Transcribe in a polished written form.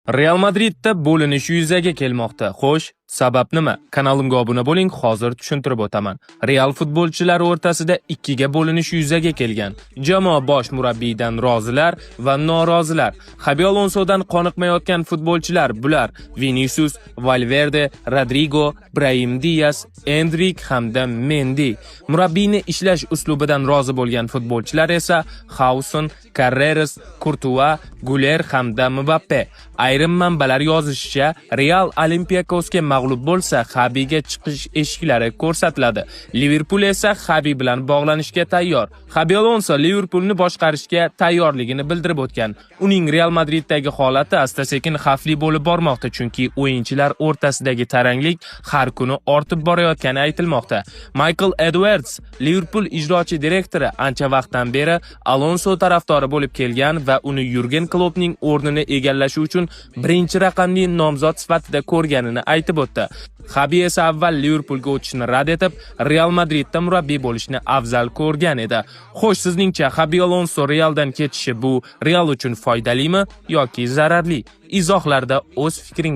Real Madridda bo'linish yuzaga kelmoqda. Xo'sh, sabab nima? Kanalimga obuna bo'ling, hozir tushuntirib o'taman. Real futbolchilari o'rtasida ikkiga bo'linish yuzaga kelgan. Jamoa bosh murabbiydan rozilar va norozilar. Xabi Alonsodan qoniqmayotgan futbolchilar bular: Vinicius, Valverde, Rodrigo, Brahim Diaz, Endrick hamda Mendy. Murabbiyni ishlash uslubidan rozi bo'lgan futbolchilar esa Hauson, Carreras, Courtois, Guler hamda Mbappe. Ayrim manbalar yozishicha, Real Olympiakosga mag'lub bo'lsa, Xabiga chiqish eshiklari ko'rsatiladi. Liverpool esa Xabi bilan bog'lanishga tayyor. Xabi Alonso Liverpoolni boshqarishga tayyorligini bildirib o'tgan. Uning Real Madriddagi holati asta-sekin xavfli bo'lib bormoqda, chunki o'yinchilar o'rtasidagi taranglik har kuni ortib borayotgani aytilmoqda. Michael Edwards, Liverpool ijrochi direktori, ancha vaqtdan beri Alonso tarafdori bo'lib kelgan va uni Jurgen Kloppning o'rnini egallashi uchun birinchi raqamli nomzod sifatida ko'rganini aytib o'tdi. Xabi esa avval Liverpoolga o'tishni rad etib, Real Madridda murabbiy bo'lishni afzal ko'rgan edi. Xo'sh, sizningcha Xabi Alonso Realdan ketishi bu Real uchun foydalimi yoki zararli? Izohlarda o'z fikringiz